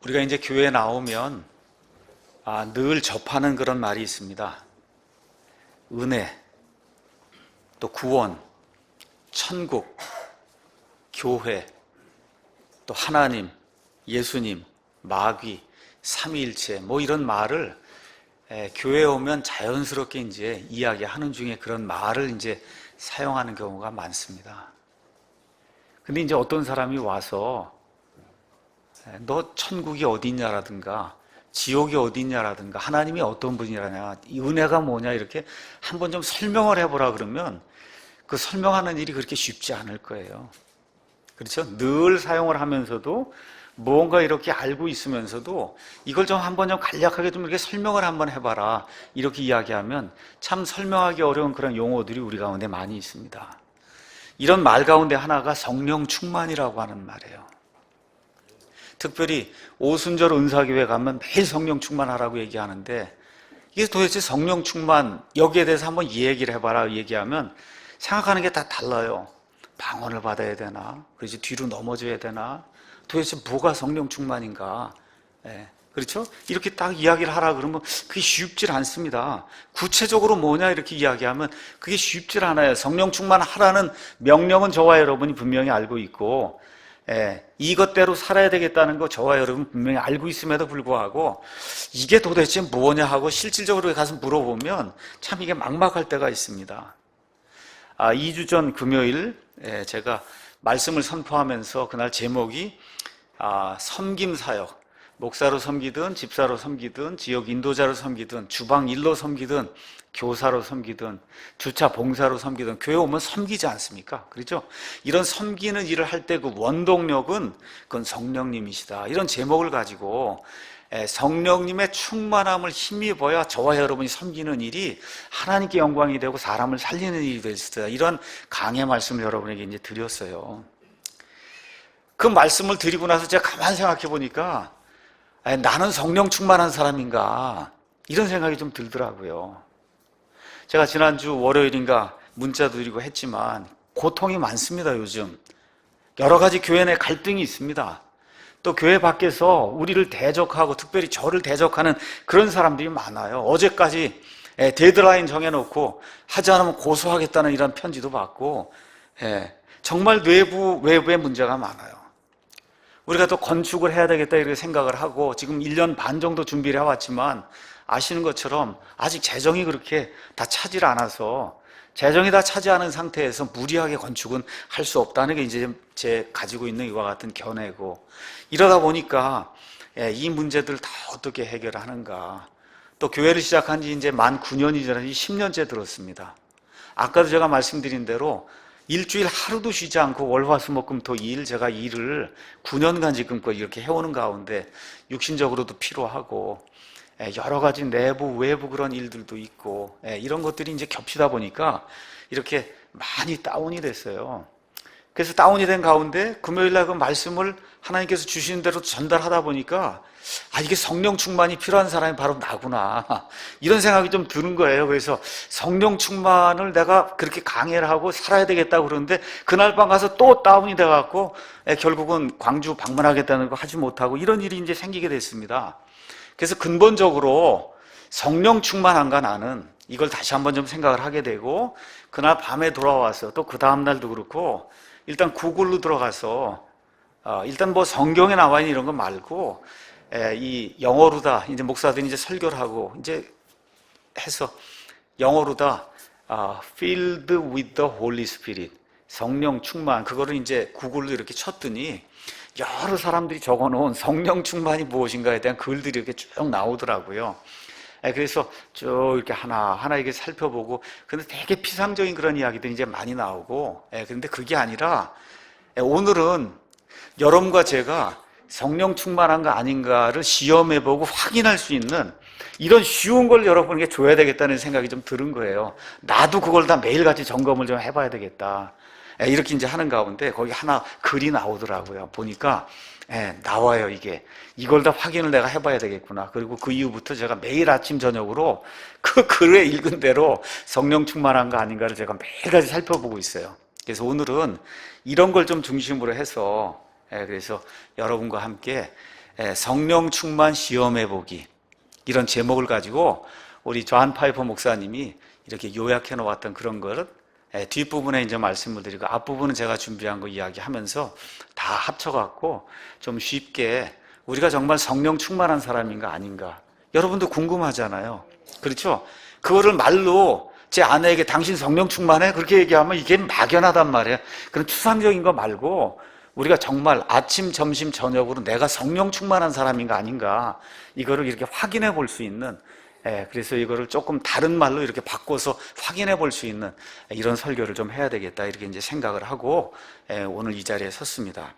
우리가 이제 교회에 나오면 늘 접하는 그런 말이 있습니다. 은혜, 또 구원, 천국, 교회, 또 하나님, 예수님, 마귀, 삼위일체 뭐 이런 말을 교회에 오면 자연스럽게 이제 이야기하는 중에 그런 말을 이제 사용하는 경우가 많습니다. 근데 이제 어떤 사람이 와서 너 천국이 어디냐라든가 지옥이 어디냐라든가 하나님이 어떤 분이라냐, 이 은혜가 뭐냐 이렇게 한번 좀 설명을 해보라 그러면 그 설명하는 일이 그렇게 쉽지 않을 거예요. 그렇죠? 늘 사용을 하면서도 뭔가 이렇게 알고 있으면서도 이걸 좀 한번 좀 간략하게 좀 이렇게 설명을 한번 해봐라 이렇게 이야기하면 참 설명하기 어려운 그런 용어들이 우리 가운데 많이 있습니다. 이런 말 가운데 하나가 성령 충만이라고 하는 말이에요. 특별히 오순절 은사교회 가면 매일 성령 충만하라고 얘기하는데 이게 도대체 성령 충만 여기에 대해서 한번 이 얘기를 해봐라 얘기하면 생각하는 게 다 달라요. 방언을 받아야 되나? 그렇지 뒤로 넘어져야 되나? 도대체 뭐가 성령 충만인가? 그렇죠? 이렇게 딱 이야기를 하라 그러면 그게 쉽질 않습니다. 구체적으로 뭐냐 이렇게 이야기하면 그게 쉽질 않아요. 성령 충만하라는 명령은 저와 여러분이 분명히 알고 있고 이것대로 살아야 되겠다는 거 저와 여러분 분명히 알고 있음에도 불구하고 이게 도대체 뭐냐 하고 실질적으로 가서 물어보면 참 이게 막막할 때가 있습니다. 2주 전 금요일 제가 말씀을 선포하면서 그날 제목이 섬김사역, 목사로 섬기든 집사로 섬기든 지역 인도자로 섬기든 주방 일로 섬기든 교사로 섬기든 주차 봉사로 섬기든 교회 오면 섬기지 않습니까? 그렇죠? 이런 섬기는 일을 할 때 그 원동력은 그건 성령님이시다 이런 제목을 가지고 성령님의 충만함을 힘입어야 저와 여러분이 섬기는 일이 하나님께 영광이 되고 사람을 살리는 일이 될 수 있다 이런 강의 말씀을 여러분에게 이제 드렸어요. 그 말씀을 드리고 나서 제가 가만히 생각해 보니까 나는 성령 충만한 사람인가 이런 생각이 좀 들더라고요. 제가 지난주 월요일인가 문자도 드리고 했지만 고통이 많습니다. 요즘 여러 가지 교회 내 갈등이 있습니다. 또 교회 밖에서 우리를 대적하고 특별히 저를 대적하는 그런 사람들이 많아요. 어제까지 데드라인 정해놓고 하지 않으면 고소하겠다는 이런 편지도 받고 정말 외부의 문제가 많아요. 우리가 또 건축을 해야 되겠다 이렇게 생각을 하고 지금 1년 반 정도 준비를 해왔지만 아시는 것처럼 아직 재정이 그렇게 다 차질 않아서 재정이 다 차지 않은 상태에서 무리하게 건축은 할 수 없다는 게 이제 제 가지고 있는 이와 같은 견해고 이러다 보니까 이 문제들 다 어떻게 해결하는가 또 교회를 시작한 지 이제 만 9년이 지나서 10년째 들었습니다. 아까도 제가 말씀드린 대로 일주일 하루도 쉬지 않고 월화수목금토일 제가 일을 9년간 지금껏 이렇게 해오는 가운데 육신적으로도 피로하고 여러 가지 내부 외부 그런 일들도 있고 이런 것들이 이제 겹치다 보니까 이렇게 많이 다운이 됐어요. 그래서 다운이 된 가운데 금요일날 그 말씀을 하나님께서 주시는 대로 전달하다 보니까 이게 성령 충만이 필요한 사람이 바로 나구나 이런 생각이 좀 드는 거예요. 그래서 성령 충만을 내가 그렇게 강해를 하고 살아야 되겠다고 그러는데 그날 밤 가서 또 다운이 돼갖고 결국은 광주 방문하겠다는 거 하지 못하고 이런 일이 이제 생기게 됐습니다. 그래서 근본적으로 성령 충만한가 나는 이걸 다시 한번 좀 생각을 하게 되고 그날 밤에 돌아와서 또 그 다음날도 그렇고 일단 구글로 들어가서 일단 뭐 성경에 나와 있는 이런 거 말고 이 영어로다 이제 목사들이 이제 설교를 하고 이제 해서 영어로다 filled with the Holy Spirit 성령 충만 그거를 이제 구글로 이렇게 쳤더니 여러 사람들이 적어놓은 성령 충만이 무엇인가에 대한 글들이 이렇게 쭉 나오더라고요. 그래서 쭉 이렇게 하나하나 이렇게 살펴보고 근데 되게 피상적인 그런 이야기들이 이제 많이 나오고 그런데 그게 아니라 오늘은 여러분과 제가 성령 충만한가 아닌가를 시험해보고 확인할 수 있는 이런 쉬운 걸 여러분에게 줘야 되겠다는 생각이 좀 드는 거예요. 나도 그걸 다 매일같이 점검을 좀 해봐야 되겠다. 이렇게 이제 하는 가운데 거기 하나 글이 나오더라고요. 보니까 나와요. 이걸 다 확인을 내가 해봐야 되겠구나. 그리고 그 이후부터 제가 매일 아침 저녁으로 그 글에 읽은 대로 성령 충만한가 아닌가를 제가 매일같이 살펴보고 있어요. 그래서 오늘은 이런 걸 좀 중심으로 해서 그래서 여러분과 함께 성령 충만 시험해보기, 이런 제목을 가지고 우리 존 파이퍼 목사님이 이렇게 요약해 놓았던 그런 거를 뒷부분에 이제 말씀을 드리고 앞부분은 제가 준비한 거 이야기하면서 다 합쳐갖고 좀 쉽게 우리가 정말 성령 충만한 사람인가 아닌가, 여러분도 궁금하잖아요. 그렇죠? 그거를 말로 제 아내에게 당신 성령 충만해? 그렇게 얘기하면 이게 막연하단 말이에요. 그런 추상적인 거 말고 우리가 정말 아침, 점심, 저녁으로 내가 성령 충만한 사람인가 아닌가, 이거를 이렇게 확인해 볼 수 있는, 그래서 이거를 조금 다른 말로 이렇게 바꿔서 확인해 볼 수 있는 이런 설교를 좀 해야 되겠다, 이렇게 이제 생각을 하고 오늘 이 자리에 섰습니다.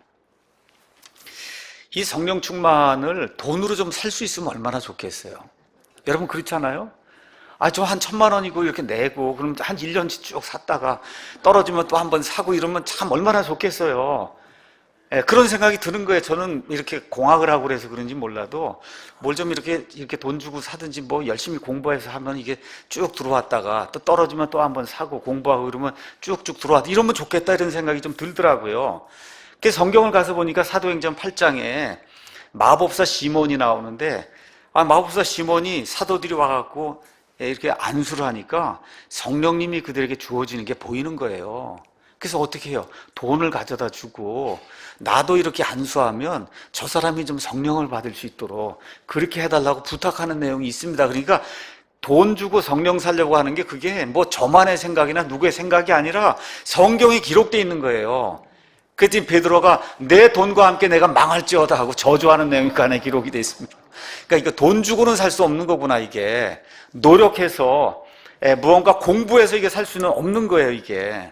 이 성령 충만을 돈으로 좀 살 수 있으면 얼마나 좋겠어요. 여러분 그렇잖아요? 좀 한 1,000,000원이고 이렇게 내고 그럼 한 1년치 쭉 샀다가 떨어지면 또 한 번 사고 이러면 참 얼마나 좋겠어요. 그런 생각이 드는 거예요. 저는 이렇게 공학을 하고 그래서 그런지 몰라도 뭘 좀 이렇게 돈 주고 사든지 뭐 열심히 공부해서 하면 이게 쭉 들어왔다가 또 떨어지면 또 한 번 사고 공부하고 이러면 쭉쭉 들어왔다, 이러면 좋겠다, 이런 생각이 좀 들더라고요. 그래서 성경을 가서 보니까 사도행전 8장에 마법사 시몬이 나오는데, 마법사 시몬이 사도들이 와갖고 이렇게 안수를 하니까 성령님이 그들에게 주어지는 게 보이는 거예요. 그래서 어떻게 해요? 돈을 가져다 주고 나도 이렇게 안수하면 저 사람이 좀 성령을 받을 수 있도록 그렇게 해달라고 부탁하는 내용이 있습니다. 그러니까 돈 주고 성령 살려고 하는 게 그게 뭐 저만의 생각이나 누구의 생각이 아니라 성경에 기록되어 있는 거예요. 그랬더니 베드로가 내 돈과 함께 내가 망할지어다 하고 저주하는 내용이 그 안에 기록이 되어 있습니다. 그러니까 이거 돈 주고는 살 수 없는 거구나, 이게. 노력해서 무언가 공부해서 이게 살 수는 없는 거예요, 이게.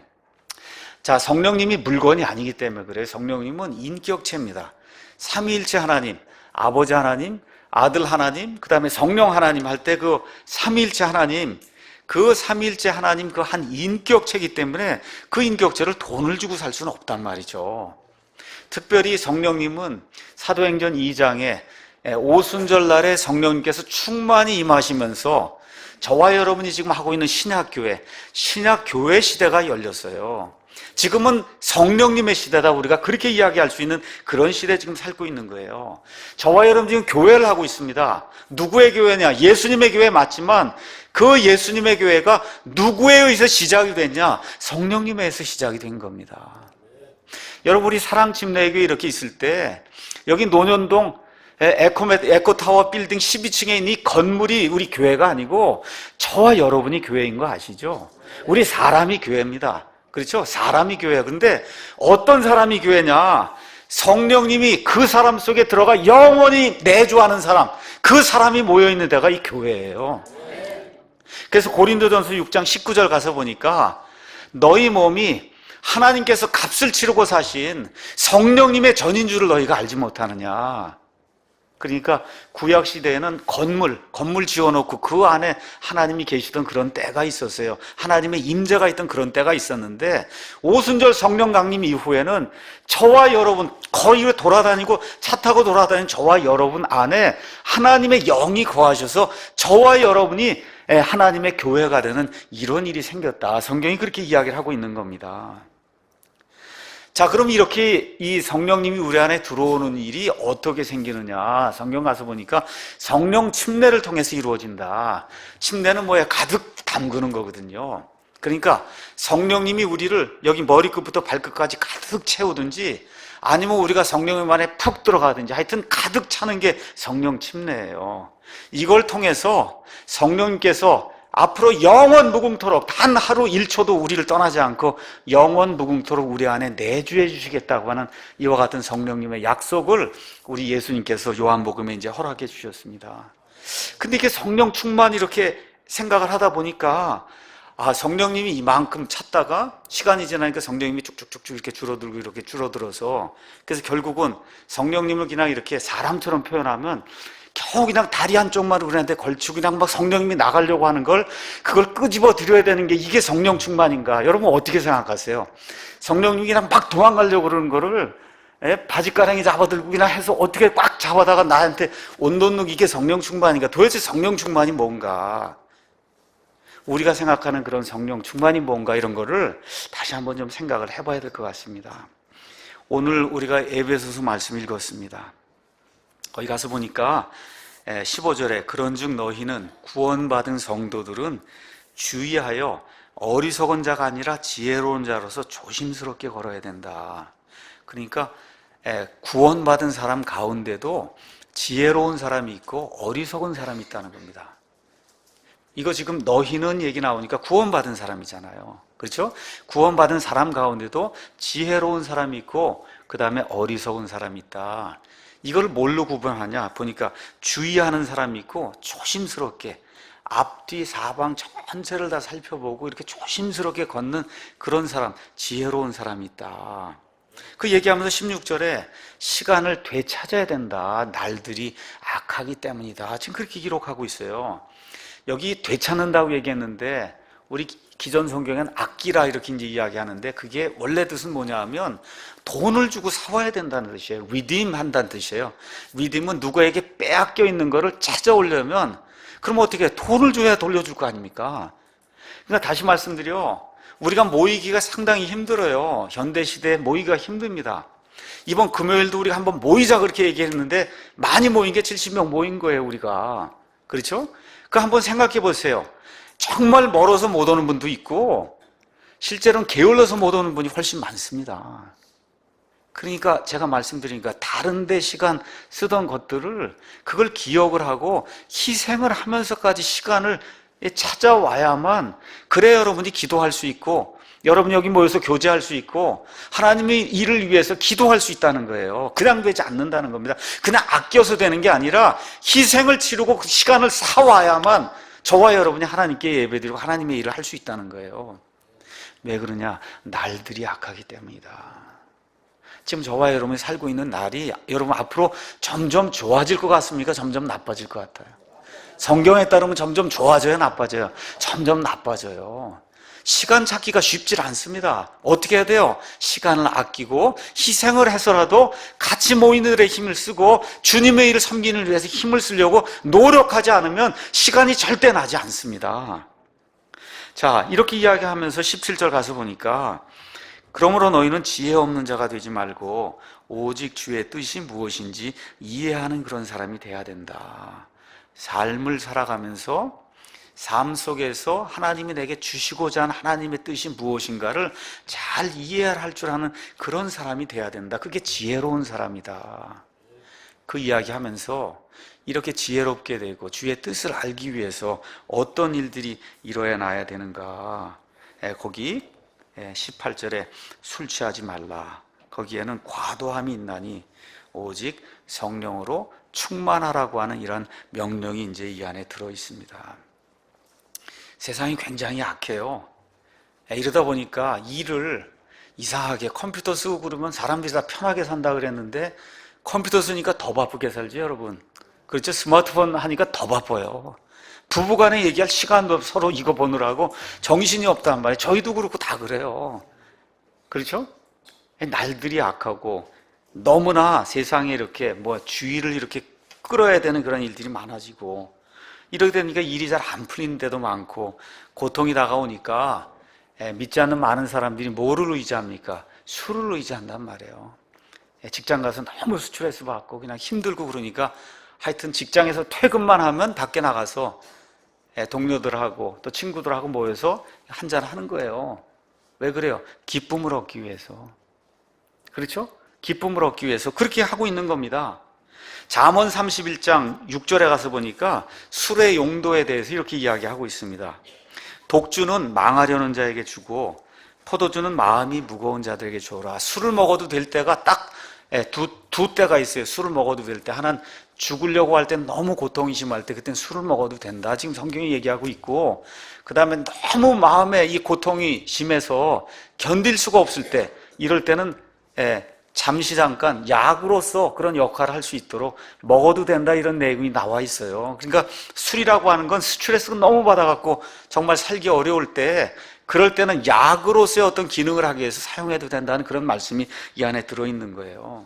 자, 성령님이 물건이 아니기 때문에 그래요. 성령님은 인격체입니다. 삼위일체 하나님, 아버지 하나님, 아들 하나님, 그 다음에 성령 하나님 할 때 그 삼위일체 하나님, 그 삼위일체 하나님 그 한 인격체이기 때문에 그 인격체를 돈을 주고 살 수는 없단 말이죠. 특별히 성령님은 사도행전 2장에 오순절 날에 성령님께서 충만히 임하시면서 저와 여러분이 지금 하고 있는 신약교회 시대가 열렸어요. 지금은 성령님의 시대다, 우리가 그렇게 이야기할 수 있는 그런 시대에 지금 살고 있는 거예요. 저와 여러분 지금 교회를 하고 있습니다. 누구의 교회냐? 예수님의 교회 맞지만 그 예수님의 교회가 누구에 의해서 시작이 됐냐? 성령님에 의해서 시작이 된 겁니다. 여러분, 우리 사랑침례교회 이렇게 있을 때 여기 논현동 에코타워 빌딩 12층에 있는 이 건물이 우리 교회가 아니고 저와 여러분이 교회인 거 아시죠? 우리 사람이 교회입니다. 그렇죠? 사람이 교회야. 그런데 어떤 사람이 교회냐? 성령님이 그 사람 속에 들어가 영원히 내주하는 사람, 그 사람이 모여있는 데가 이 교회예요. 그래서 고린도전서 6장 19절 가서 보니까 너희 몸이 하나님께서 값을 치르고 사신 성령님의 전인 줄을 너희가 알지 못하느냐. 그러니까 구약 시대에는 건물 지어놓고 그 안에 하나님이 계시던 그런 때가 있었어요. 하나님의 임재가 있던 그런 때가 있었는데 오순절 성령 강림 이후에는 저와 여러분, 거리를 돌아다니고 차 타고 돌아다니는 저와 여러분 안에 하나님의 영이 거하셔서 저와 여러분이 하나님의 교회가 되는 이런 일이 생겼다. 성경이 그렇게 이야기를 하고 있는 겁니다. 자, 그럼 이렇게 이 성령님이 우리 안에 들어오는 일이 어떻게 생기느냐? 성경 가서 보니까 성령 침례를 통해서 이루어진다. 침례는 뭐야? 가득 담그는 거거든요. 그러니까 성령님이 우리를 여기 머리끝부터 발끝까지 가득 채우든지 아니면 우리가 성령님 안에 푹 들어가든지 하여튼 가득 차는 게 성령 침례예요. 이걸 통해서 성령님께서 앞으로 영원 무궁토록 단 하루 1초도 우리를 떠나지 않고 영원 무궁토록 우리 안에 내주해 주시겠다고 하는 이와 같은 성령님의 약속을 우리 예수님께서 요한복음에 이제 허락해 주셨습니다. 근데 이게 성령 충만 이렇게 생각을 하다 보니까 성령님이 이만큼 찼다가 시간이 지나니까 성령님이 쭉쭉쭉쭉 이렇게 줄어들고 이렇게 줄어들어서 그래서 결국은 성령님을 그냥 이렇게 사람처럼 표현하면 겨우 그냥 다리 한쪽만 우리한테 걸치고 그냥 막 성령님이 나가려고 하는 그걸 끄집어 드려야 되는 게 이게 성령 충만인가? 여러분 어떻게 생각하세요? 성령님이 그냥 막 도망가려고 그러는 거를 바지가랑이 잡아들고 그냥 해서 어떻게 꽉 잡아다가 나한테 온돈룩, 이게 성령 충만인가? 도대체 성령 충만이 뭔가? 우리가 생각하는 그런 성령 충만이 뭔가, 이런 거를 다시 한번 좀 생각을 해봐야 될 것 같습니다. 오늘 우리가 에베소서 말씀 읽었습니다. 거기 가서 보니까 15절에 그런즉 너희는 구원받은 성도들은 주의하여 어리석은 자가 아니라 지혜로운 자로서 조심스럽게 걸어야 된다. 그러니까 구원받은 사람 가운데도 지혜로운 사람이 있고 어리석은 사람이 있다는 겁니다. 이거 지금 너희는 얘기 나오니까 구원받은 사람이잖아요. 그렇죠? 구원받은 사람 가운데도 지혜로운 사람이 있고 그 다음에 어리석은 사람이 있다. 이걸 뭘로 구분하냐 보니까 주의하는 사람이 있고 조심스럽게 앞뒤 사방 전체를 다 살펴보고 이렇게 조심스럽게 걷는 그런 사람, 지혜로운 사람이 있다. 그 얘기하면서 16절에 시간을 되찾아야 된다. 날들이 악하기 때문이다. 지금 그렇게 기록하고 있어요. 여기 되찾는다고 얘기했는데 우리 기존 성경엔 아끼라 이렇게 이제 이야기하는데 그게 원래 뜻은 뭐냐 하면 돈을 주고 사와야 된다는 뜻이에요. redeem 한다는 뜻이에요. redeem은 누구에게 빼앗겨 있는 거를 찾아오려면 그럼 어떻게 해? 돈을 줘야 돌려줄 거 아닙니까? 그러니까 다시 말씀드려 우리가 모이기가 상당히 힘들어요. 현대시대에 모이기가 힘듭니다. 이번 금요일도 우리가 한번 모이자 그렇게 얘기했는데 많이 모인 게 70명 모인 거예요 우리가. 그렇죠? 그 한번 생각해 보세요. 정말 멀어서 못 오는 분도 있고 실제로는 게을러서 못 오는 분이 훨씬 많습니다. 그러니까 제가 말씀드리니까 다른 데 시간 쓰던 것들을 그걸 기억을 하고 희생을 하면서까지 시간을 찾아와야만 그래야 여러분이 기도할 수 있고 여러분이 여기 모여서 교제할 수 있고 하나님의 일을 위해서 기도할 수 있다는 거예요. 그냥 되지 않는다는 겁니다. 그냥 아껴서 되는 게 아니라 희생을 치르고 그 시간을 사와야만 저와 여러분이 하나님께 예배드리고 하나님의 일을 할 수 있다는 거예요. 왜 그러냐? 날들이 악하기 때문이다. 지금 저와 여러분이 살고 있는 날이 여러분 앞으로 점점 좋아질 것 같습니까? 점점 나빠질 것 같아요. 성경에 따르면 점점 좋아져요, 나빠져요? 점점 나빠져요. 시간 찾기가 쉽지 않습니다. 어떻게 해야 돼요? 시간을 아끼고 희생을 해서라도 같이 모이는 데 힘을 쓰고 주님의 일을 섬기는 위해서 힘을 쓰려고 노력하지 않으면 시간이 절대 나지 않습니다. 자, 이렇게 이야기하면서 17절 가서 보니까 그러므로 너희는 지혜 없는 자가 되지 말고 오직 주의 뜻이 무엇인지 이해하는 그런 사람이 돼야 된다. 삶을 살아가면서 삶 속에서 하나님이 내게 주시고자 하는 하나님의 뜻이 무엇인가를 잘 이해할 줄 아는 그런 사람이 돼야 된다. 그게 지혜로운 사람이다. 그 이야기하면서 이렇게 지혜롭게 되고 주의 뜻을 알기 위해서 어떤 일들이 일어나야 되는가. 거기 18절에 술 취하지 말라. 거기에는 과도함이 있나니 오직 성령으로 충만하라고 하는 이런 명령이 이제 이 안에 들어 있습니다. 세상이 굉장히 악해요. 이러다 보니까 일을 이상하게 컴퓨터 쓰고 그러면 사람들이 다 편하게 산다 그랬는데 컴퓨터 쓰니까 더 바쁘게 살죠, 여러분. 그렇죠? 스마트폰 하니까 더 바빠요. 부부간에 얘기할 시간도 없어. 서로 이거 보느라고 정신이 없단 말이에요. 저희도 그렇고 다 그래요. 그렇죠? 날들이 악하고 너무나 세상에 이렇게 주의를 이렇게 끌어야 되는 그런 일들이 많아지고 이러게 되니까 일이 잘 안 풀리는 데도 많고 고통이 다가오니까 믿지 않는 많은 사람들이 뭐를 의지합니까? 술을 의지한단 말이에요. 직장 가서 너무 스트레스 받고 그냥 힘들고 그러니까 하여튼 직장에서 퇴근만 하면 밖에 나가서 동료들하고 또 친구들하고 모여서 한잔 하는 거예요. 왜 그래요? 기쁨을 얻기 위해서. 그렇죠? 기쁨을 얻기 위해서 그렇게 하고 있는 겁니다. 잠언 31장 6절에 가서 보니까 술의 용도에 대해서 이렇게 이야기하고 있습니다. 독주는 망하려는 자에게 주고 포도주는 마음이 무거운 자들에게 주어라. 술을 먹어도 될 때가 딱 두 때가 있어요. 술을 먹어도 될 때. 하나는 죽으려고 할 땐 너무 고통이 심할 때 그땐 술을 먹어도 된다. 지금 성경이 얘기하고 있고 그 다음에 너무 마음에 이 고통이 심해서 견딜 수가 없을 때 이럴 때는 잠시 잠깐 약으로서 그런 역할을 할 수 있도록 먹어도 된다 이런 내용이 나와 있어요. 그러니까 술이라고 하는 건 스트레스가 너무 받아갖고 정말 살기 어려울 때 그럴 때는 약으로서의 어떤 기능을 하기 위해서 사용해도 된다는 그런 말씀이 이 안에 들어있는 거예요.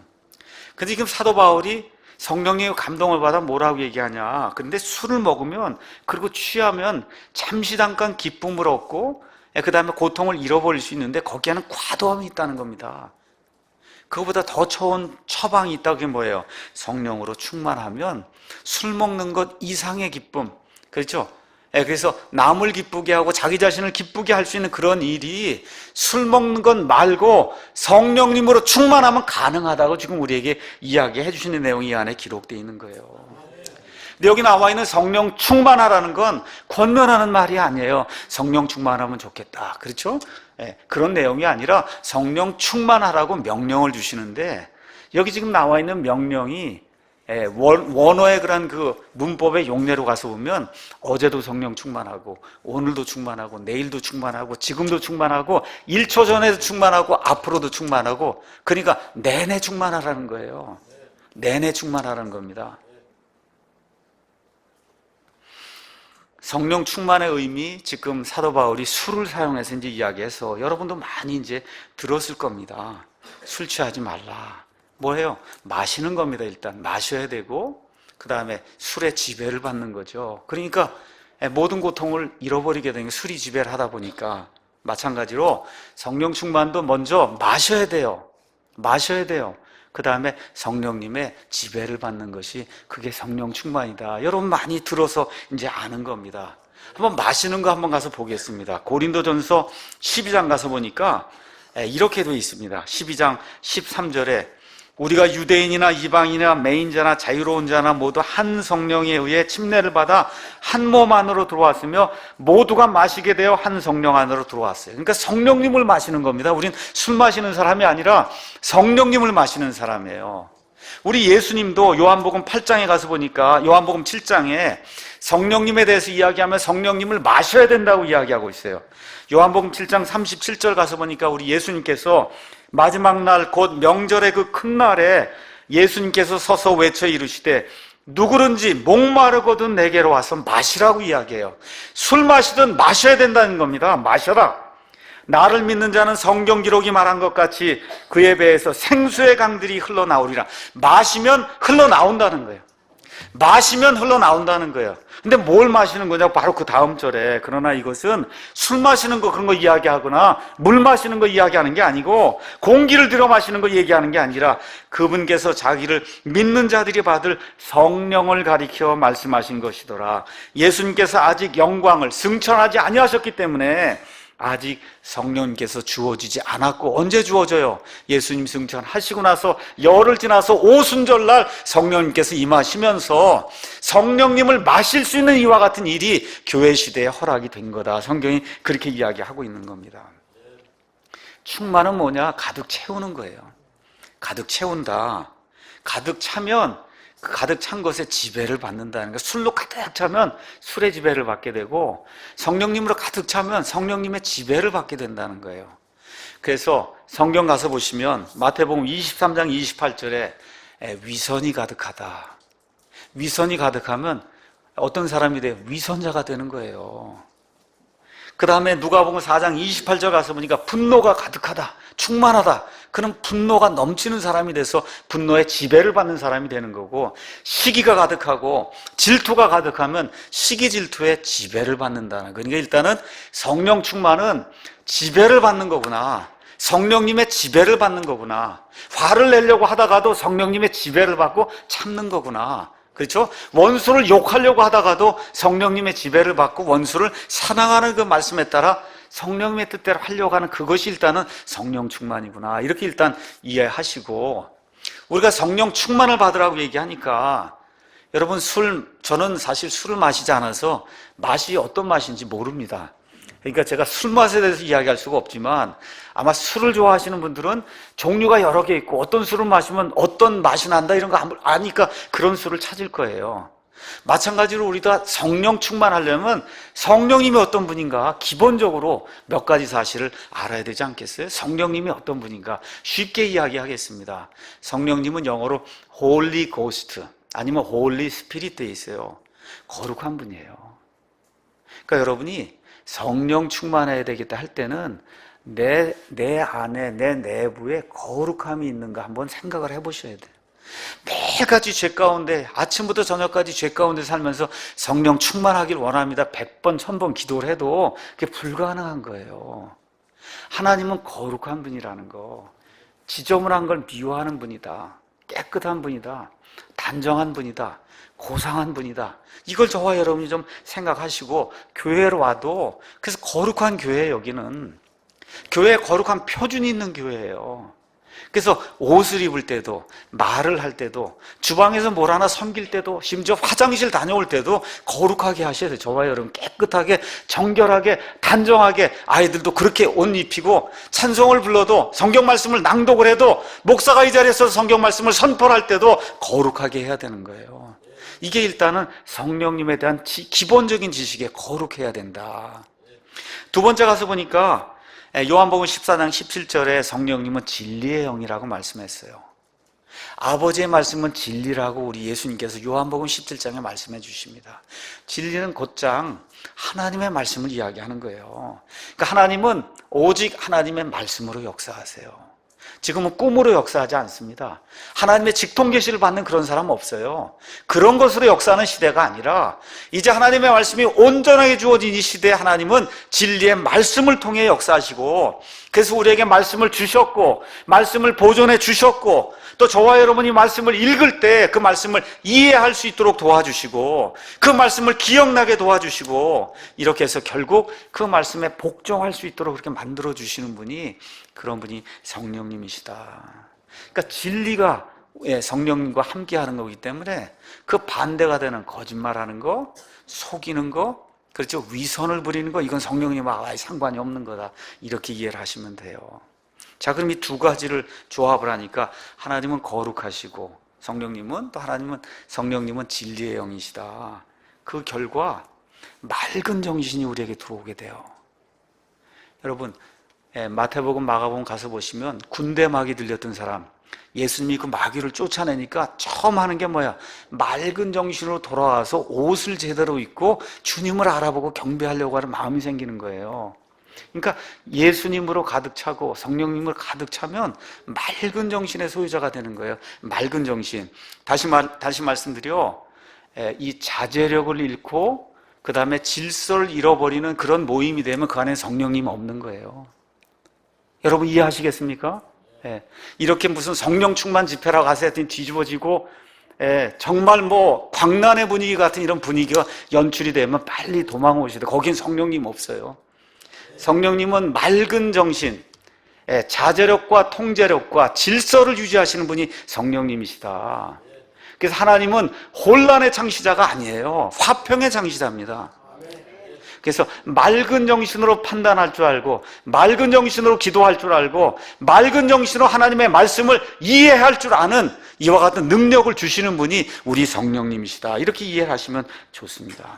근데 지금 사도 바울이 성령의 감동을 받아 뭐라고 얘기하냐. 근데 술을 먹으면 그리고 취하면 잠시 잠깐 기쁨을 얻고 그 다음에 고통을 잃어버릴 수 있는데 거기에는 과도함이 있다는 겁니다. 그거보다 더 좋은 처방이 있다. 그게 뭐예요? 성령으로 충만하면 술 먹는 것 이상의 기쁨, 그렇죠? 그래서 남을 기쁘게 하고 자기 자신을 기쁘게 할 수 있는 그런 일이 술 먹는 것 말고 성령님으로 충만하면 가능하다고 지금 우리에게 이야기해 주시는 내용이 이 안에 기록되어 있는 거예요. 근데 여기 나와 있는 성령 충만하라는 건 권면하는 말이 아니에요. 성령 충만하면 좋겠다, 그렇죠? 그런 내용이 아니라 성령 충만하라고 명령을 주시는데, 여기 지금 나와 있는 명령이 원어의 그런 그 문법의 용례로 가서 보면 어제도 성령 충만하고 오늘도 충만하고 내일도 충만하고 지금도 충만하고 1초 전에도 충만하고 앞으로도 충만하고, 그러니까 내내 충만하라는 거예요. 내내 충만하라는 겁니다. 성령 충만의 의미, 지금 사도 바울이 술을 사용해서 이제 이야기해서 여러분도 많이 이제 들었을 겁니다. 술 취하지 말라. 뭐예요? 마시는 겁니다. 일단 마셔야 되고, 그 다음에 술의 지배를 받는 거죠. 그러니까 모든 고통을 잃어버리게 되는 게 술이 지배를 하다 보니까, 마찬가지로 성령 충만도 먼저 마셔야 돼요. 마셔야 돼요. 그 다음에 성령님의 지배를 받는 것이, 그게 성령 충만이다. 여러분 많이 들어서 이제 아는 겁니다. 한번 마시는 거 한번 가서 보겠습니다. 고린도전서 12장 가서 보니까 이렇게 되어 있습니다. 12장 13절에 우리가 유대인이나 이방인이나 매인자나 자유로운 자나 모두 한 성령에 의해 침례를 받아 한 몸 안으로 들어왔으며 모두가 마시게 되어 한 성령 안으로 들어왔어요. 그러니까 성령님을 마시는 겁니다. 우린 술 마시는 사람이 아니라 성령님을 마시는 사람이에요. 우리 예수님도 요한복음 8장에 가서 보니까, 요한복음 7장에 성령님에 대해서 이야기하면 성령님을 마셔야 된다고 이야기하고 있어요. 요한복음 7장 37절 가서 보니까 우리 예수님께서 마지막 날 곧 명절의 그 큰 날에 예수님께서 서서 외쳐 이르시되 누구든지 목마르거든 내게로 와서 마시라고 이야기해요. 술 마시든 마셔야 된다는 겁니다. 마셔라. 나를 믿는 자는 성경 기록이 말한 것 같이 그의 배에서 생수의 강들이 흘러나오리라. 마시면 흘러나온다는 거예요. 마시면 흘러나온다는 거예요. 근데 뭘 마시는 거냐? 바로 그 다음 절에, 그러나 이것은 술 마시는 거 그런 거 이야기하거나 물 마시는 거 이야기하는 게 아니고 공기를 들여 마시는 거 얘기하는 게 아니라 그분께서 자기를 믿는 자들이 받을 성령을 가리켜 말씀하신 것이더라. 예수님께서 아직 영광을 승천하지 아니하셨기 때문에 아직 성령님께서 주어지지 않았고, 언제 주어져요? 예수님 승천하시고 나서 열흘 지나서 오순절날 성령님께서 임하시면서 성령님을 마실 수 있는 이와 같은 일이 교회 시대에 허락이 된 거다. 성경이 그렇게 이야기하고 있는 겁니다. 충만은 뭐냐? 가득 채우는 거예요. 가득 채운다. 가득 차면 그 가득 찬 것에 지배를 받는다는 거예요. 술로 가득 차면 술의 지배를 받게 되고, 성령님으로 가득 차면 성령님의 지배를 받게 된다는 거예요. 그래서 성경 가서 보시면 마태복음 23장 28절에 위선이 가득하다. 위선이 가득하면 어떤 사람이 돼요? 위선자가 되는 거예요. 그 다음에 누가복음 4장 28절 가서 보니까 분노가 가득하다, 충만하다. 그럼 분노가 넘치는 사람이 돼서 분노의 지배를 받는 사람이 되는 거고, 시기가 가득하고 질투가 가득하면 시기 질투의 지배를 받는다는. 그러니까 일단은 성령 충만은 지배를 받는 거구나. 성령님의 지배를 받는 거구나. 화를 내려고 하다가도 성령님의 지배를 받고 참는 거구나. 그렇죠? 원수를 욕하려고 하다가도 성령님의 지배를 받고 원수를 사랑하는 그 말씀에 따라 성령님의 뜻대로 하려고 하는 그것이 일단은 성령 충만이구나. 이렇게 일단 이해하시고, 우리가 성령 충만을 받으라고 얘기하니까 여러분 저는 사실 술을 마시지 않아서 맛이 어떤 맛인지 모릅니다. 그러니까 제가 술 맛에 대해서 이야기할 수가 없지만 아마 술을 좋아하시는 분들은 종류가 여러 개 있고 어떤 술을 마시면 어떤 맛이 난다 이런 거 아니까 그런 술을 찾을 거예요. 마찬가지로 우리가 성령 충만하려면 성령님이 어떤 분인가 기본적으로 몇 가지 사실을 알아야 되지 않겠어요? 성령님이 어떤 분인가 쉽게 이야기하겠습니다. 성령님은 영어로 Holy Ghost 아니면 Holy Spirit 돼 있어요. 거룩한 분이에요. 그러니까 여러분이 성령 충만해야 되겠다 할 때는 내 안에, 내 내부에 거룩함이 있는가 한번 생각을 해보셔야 돼요. 매일같이 죄 가운데, 아침부터 저녁까지 죄 가운데 살면서 성령 충만하길 원합니다. 100번, 1000번 기도를 해도 그게 불가능한 거예요. 하나님은 거룩한 분이라는 거. 지저분한 걸 미워하는 분이다. 깨끗한 분이다. 단정한 분이다. 고상한 분이다. 이걸 저와 여러분이 좀 생각하시고 교회로 와도, 그래서 거룩한 교회예요. 여기는 교회에 거룩한 표준이 있는 교회예요. 그래서 옷을 입을 때도, 말을 할 때도, 주방에서 뭘 하나 섬길 때도, 심지어 화장실 다녀올 때도 거룩하게 하셔야 돼요. 저와 여러분 깨끗하게, 정결하게, 단정하게. 아이들도 그렇게 옷 입히고, 찬송을 불러도, 성경 말씀을 낭독을 해도, 목사가 이 자리에서 성경 말씀을 선포할 때도 거룩하게 해야 되는 거예요. 이게 일단은 성령님에 대한 기본적인 지식에 거룩해야 된다. 두 번째 가서 보니까 요한복음 14장 17절에 성령님은 진리의 영이라고 말씀했어요. 아버지의 말씀은 진리라고 우리 예수님께서 요한복음 17장에 말씀해 주십니다. 진리는 곧장 하나님의 말씀을 이야기하는 거예요. 그러니까 하나님은 오직 하나님의 말씀으로 역사하세요. 지금은 꿈으로 역사하지 않습니다. 하나님의 직통계시를 받는 그런 사람 없어요. 그런 것으로 역사하는 시대가 아니라 이제 하나님의 말씀이 온전하게 주어진 이 시대에 하나님은 진리의 말씀을 통해 역사하시고, 그래서 우리에게 말씀을 주셨고, 말씀을 보존해 주셨고, 또 저와 여러분이 말씀을 읽을 때 그 말씀을 이해할 수 있도록 도와주시고, 그 말씀을 기억나게 도와주시고, 이렇게 해서 결국 그 말씀에 복종할 수 있도록 그렇게 만들어 주시는 분이, 그런 분이 성령님이시다. 그러니까 진리가 성령님과 함께 하는 거기 때문에 그 반대가 되는 거짓말하는 거, 속이는 거, 그렇죠, 위선을 부리는 거, 이건 성령님과 아예 상관이 없는 거다. 이렇게 이해를 하시면 돼요. 자, 그럼 이 두 가지를 조합을 하니까 하나님은 거룩하시고 성령님은 성령님은 진리의 영이시다. 그 결과 맑은 정신이 우리에게 들어오게 돼요. 여러분, 마태복음, 마가복음 가서 보시면 군대 마귀 들렸던 사람, 예수님이 그 마귀를 쫓아내니까 처음 하는 게 뭐야? 맑은 정신으로 돌아와서 옷을 제대로 입고 주님을 알아보고 경배하려고 하는 마음이 생기는 거예요. 그러니까 예수님으로 가득 차고 성령님을 가득 차면 맑은 정신의 소유자가 되는 거예요. 맑은 정신. 다시 말씀드려, 이 자제력을 잃고 그 다음에 질서를 잃어버리는 그런 모임이 되면 그 안에 성령님 없는 거예요. 여러분 이해하시겠습니까? 이렇게 무슨 성령 충만 집회라고 가서 했더니 뒤집어지고, 정말 뭐 광란의 분위기 같은 이런 분위기가 연출이 되면 빨리 도망오시다. 거긴 성령님 없어요. 성령님은 맑은 정신, 자제력과 통제력과 질서를 유지하시는 분이 성령님이시다. 그래서 하나님은 혼란의 창시자가 아니에요. 화평의 창시자입니다. 그래서 맑은 정신으로 판단할 줄 알고, 맑은 정신으로 기도할 줄 알고, 맑은 정신으로 하나님의 말씀을 이해할 줄 아는 이와 같은 능력을 주시는 분이 우리 성령님이시다. 이렇게 이해를 하시면 좋습니다.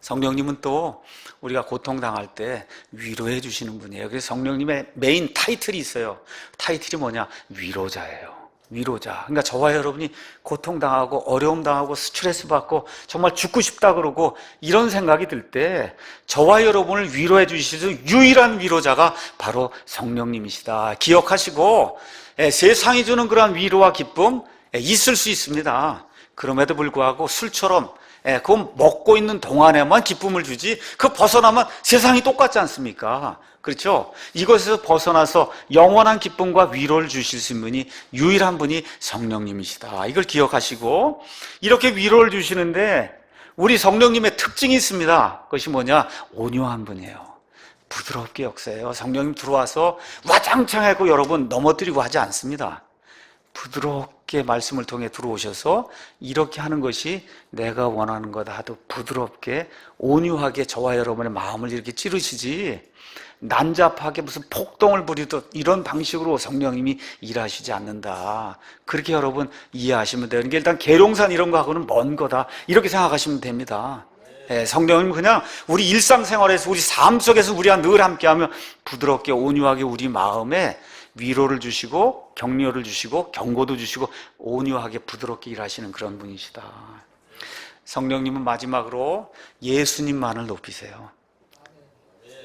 성령님은 또 우리가 고통당할 때 위로해 주시는 분이에요. 그래서 성령님의 메인 타이틀이 있어요. 타이틀이 뭐냐? 위로자예요. 위로자. 그러니까 저와 여러분이 고통당하고 어려움당하고 스트레스 받고 정말 죽고 싶다 그러고 이런 생각이 들 때 저와 여러분을 위로해 주실 수 유일한 위로자가 바로 성령님이시다. 기억하시고, 세상이 주는 그런 위로와 기쁨 있을 수 있습니다. 그럼에도 불구하고 술처럼 그거 먹고 있는 동안에만 기쁨을 주지, 그거 벗어나면 세상이 똑같지 않습니까? 그렇죠? 이것에서 벗어나서 영원한 기쁨과 위로를 주실 수 있는 분이, 유일한 분이 성령님이시다. 이걸 기억하시고, 이렇게 위로를 주시는데 우리 성령님의 특징이 있습니다. 그것이 뭐냐? 온유한 분이에요. 부드럽게 역사해요. 성령님 들어와서 와장창 하고 여러분 넘어뜨리고 하지 않습니다. 부드럽게 말씀을 통해 들어오셔서 이렇게 하는 것이 내가 원하는 거다 하도 부드럽게 온유하게 저와 여러분의 마음을 이렇게 찌르시지, 난잡하게 무슨 폭동을 부리듯 이런 방식으로 성령님이 일하시지 않는다. 그렇게 여러분 이해하시면 돼요. 그러니까 일단 계룡산 이런 거하고는 먼 거다, 이렇게 생각하시면 됩니다. 성령님 그냥 우리 일상생활에서 우리 삶 속에서 우리와 늘 함께하며 부드럽게 온유하게 우리 마음에 위로를 주시고 격려를 주시고 경고도 주시고 온유하게 부드럽게 일하시는 그런 분이시다. 성령님은 마지막으로 예수님만을 높이세요.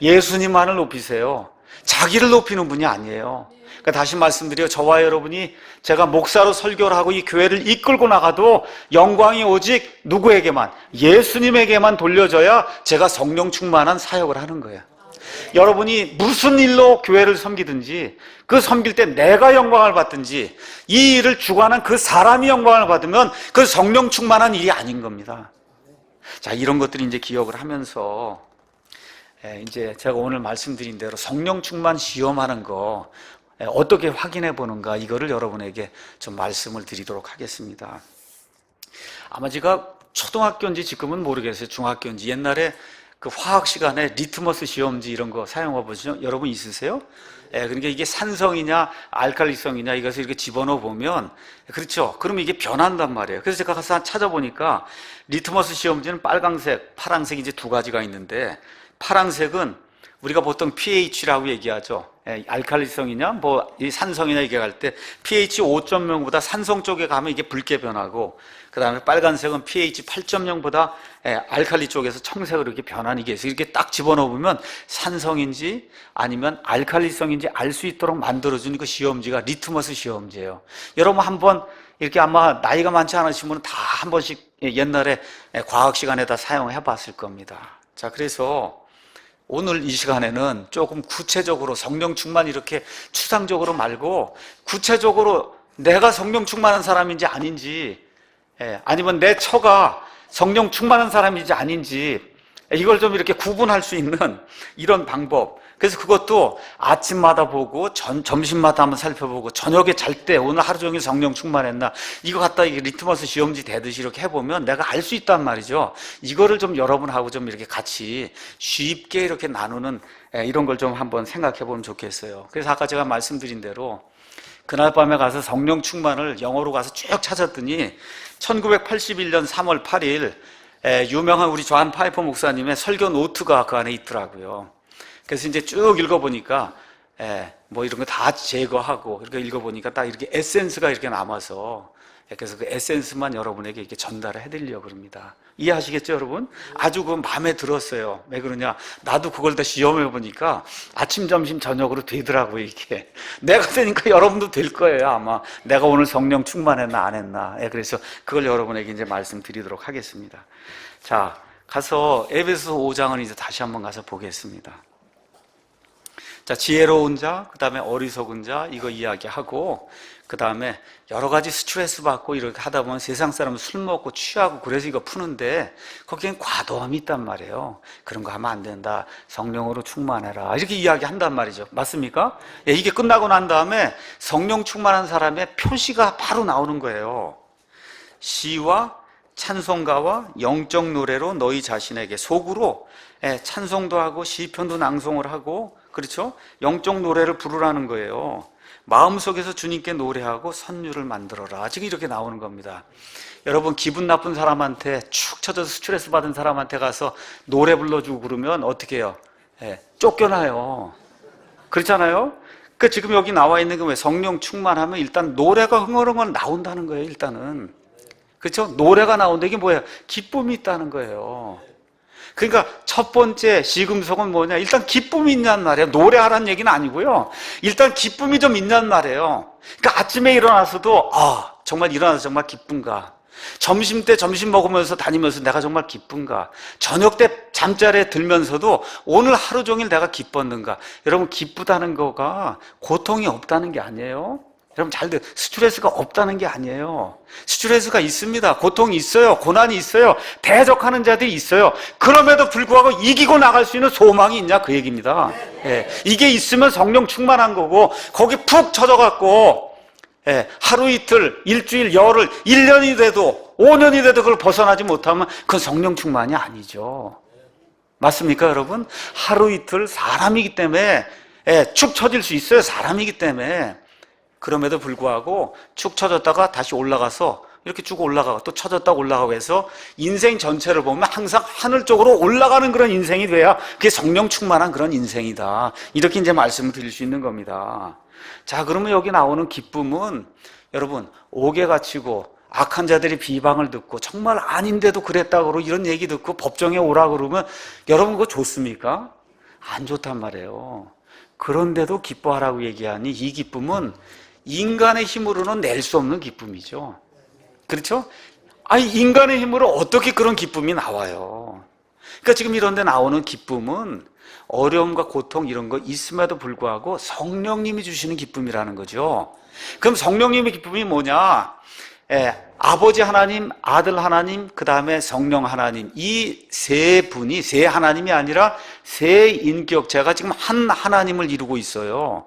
예수님만을 높이세요. 자기를 높이는 분이 아니에요. 그러니까 다시 말씀드려요. 저와 여러분이, 제가 목사로 설교를 하고 이 교회를 이끌고 나가도 영광이 오직 누구에게만? 예수님에게만 돌려져야 제가 성령 충만한 사역을 하는 거예요. 여러분이 무슨 일로 교회를 섬기든지 그 섬길 때 내가 영광을 받든지 이 일을 주관한 그 사람이 영광을 받으면 그 성령 충만한 일이 아닌 겁니다. 자, 이런 것들이 이제 기억을 하면서 이제 제가 오늘 말씀드린 대로 성령 충만 시험하는 거 어떻게 확인해 보는가, 이거를 여러분에게 좀 말씀을 드리도록 하겠습니다. 아마 제가 초등학교인지 지금은 모르겠어요. 중학교인지 옛날에 그 화학 시간에 리트머스 시험지 이런 거 사용해 보시죠? 여러분 있으세요? 그러니까 이게 산성이냐 알칼리성이냐 이것을 이렇게 집어넣어 보면, 그렇죠? 그러면 이게 변한단 말이에요. 그래서 제가 가서 찾아보니까 리트머스 시험지는 빨강색, 파랑색 이제 두 가지가 있는데, 파랑색은 우리가 보통 pH라고 얘기하죠. 알칼리성이냐 뭐 이 산성이냐 얘기할 때 pH 5.0보다 산성 쪽에 가면 이게 붉게 변하고, 그 다음에 빨간색은 pH 8.0보다 알칼리 쪽에서 청색으로 이렇게 변하는 게 있어요. 이렇게 딱 집어넣으면 산성인지 아니면 알칼리성인지 알 수 있도록 만들어주는 그 시험지가 리트머스 시험지예요. 여러분 한번 이렇게 아마 나이가 많지 않으시면 다 한 번씩 옛날에 과학 시간에다 사용해 봤을 겁니다. 자, 그래서 오늘 이 시간에는 조금 구체적으로 성령 충만 이렇게 추상적으로 말고 구체적으로 내가 성령 충만한 사람인지 아닌지, 아니면 내 처가 성령 충만한 사람인지 아닌지 이걸 좀 이렇게 구분할 수 있는 이런 방법. 그래서 그것도 아침마다 보고 점심마다 한번 살펴보고 저녁에 잘 때 오늘 하루 종일 성령 충만했나 이거 갖다 이게 리트머스 시험지 대듯이 이렇게 해보면 내가 알 수 있단 말이죠. 이거를 좀 여러분하고 좀 이렇게 같이 쉽게 이렇게 나누는 이런 걸 좀 한번 생각해 보면 좋겠어요. 그래서 아까 제가 말씀드린 대로 그날 밤에 가서 성령 충만을 영어로 가서 쭉 찾았더니 1981년 3월 8일 유명한 우리 존 파이퍼 목사님의 설교 노트가 그 안에 있더라고요. 그래서 이제 쭉 읽어보니까 뭐 이런 거 다 제거하고 이렇게 읽어보니까 딱 이렇게 에센스가 이렇게 남아서, 그래서 그 에센스만 여러분에게 이렇게 전달을 해드리려고 합니다. 이해하시겠죠, 여러분? 아주 그 마음에 들었어요. 왜 그러냐? 나도 그걸 다 시험해 보니까 아침, 점심, 저녁으로 되더라고요, 이게. 내가 되니까 여러분도 될 거예요, 아마. 내가 오늘 성령 충만했나, 안 했나. 그래서 그걸 여러분에게 이제 말씀드리도록 하겠습니다. 자, 가서 에베소서 5장을 이제 다시 한번 가서 보겠습니다. 자, 지혜로운 자, 그 다음에 어리석은 자, 이거 이야기하고, 그 다음에 여러 가지 스트레스 받고 이렇게 하다 보면 세상 사람은 술 먹고 취하고 그래서 이거 푸는데 거기엔 과도함이 있단 말이에요. 그런 거 하면 안 된다. 성령으로 충만해라. 이렇게 이야기한단 말이죠. 맞습니까? 이게 끝나고 난 다음에 성령 충만한 사람의 표시가 바로 나오는 거예요. 시와 찬송가와 영적 노래로 너희 자신에게 속으로 찬송도 하고 시편도 낭송을 하고, 그렇죠? 영적 노래를 부르라는 거예요. 마음속에서 주님께 노래하고 선율을 만들어라. 지금 이렇게 나오는 겁니다. 여러분 기분 나쁜 사람한테 축 처져서 스트레스 받은 사람한테 가서 노래 불러주고 그러면 어떻게 해요? 쫓겨나요. 그렇잖아요? 그 지금 여기 나와 있는 게 왜 성령 충만하면 일단 노래가 흥얼흥얼 나온다는 거예요. 일단은. 그렇죠? 노래가 나온다. 이게 뭐예요? 기쁨이 있다는 거예요. 그러니까 첫 번째 시금석은 뭐냐? 일단 기쁨이 있냔 말이에요. 노래하라는 얘기는 아니고요. 일단 기쁨이 좀 있냔 말이에요. 그러니까 아침에 일어나서도 정말 일어나서 정말 기쁜가? 점심 때 점심 먹으면서 다니면서 내가 정말 기쁜가? 저녁 때 잠자리에 들면서도 오늘 하루 종일 내가 기뻤는가? 여러분 기쁘다는 거가 고통이 없다는 게 아니에요. 여러분 잘 들어요. 스트레스가 없다는 게 아니에요. 스트레스가 있습니다. 고통이 있어요. 고난이 있어요. 대적하는 자들이 있어요. 그럼에도 불구하고 이기고 나갈 수 있는 소망이 있냐 그 얘기입니다. 이게 있으면 성령 충만한 거고, 거기 푹 쳐져갖고 하루 이틀, 일주일, 열흘, 1년이 돼도 5년이 돼도 그걸 벗어나지 못하면 그건 성령 충만이 아니죠. 맞습니까 여러분? 하루 이틀 사람이기 때문에 축 처질 수 있어요. 사람이기 때문에. 그럼에도 불구하고 축 처졌다가 다시 올라가서 이렇게 쭉 올라가고 또 처졌다가 올라가고 해서 인생 전체를 보면 항상 하늘 쪽으로 올라가는 그런 인생이 돼야 그게 성령 충만한 그런 인생이다. 이렇게 이제 말씀을 드릴 수 있는 겁니다. 자, 그러면 여기 나오는 기쁨은 여러분 옥에 갇히고 악한 자들이 비방을 듣고 정말 아닌데도 그랬다고 이런 얘기 듣고 법정에 오라 그러면 여러분 그거 좋습니까? 안 좋단 말이에요. 그런데도 기뻐하라고 얘기하니 이 기쁨은 인간의 힘으로는 낼 수 없는 기쁨이죠. 그렇죠? 아니 인간의 힘으로 어떻게 그런 기쁨이 나와요? 그러니까 지금 이런 데 나오는 기쁨은 어려움과 고통 이런 거 있음에도 불구하고 성령님이 주시는 기쁨이라는 거죠. 그럼 성령님의 기쁨이 뭐냐? 아버지 하나님, 아들 하나님, 그 다음에 성령 하나님, 이 세 분이 세 하나님이 아니라 세 인격체가 지금 한 하나님을 이루고 있어요.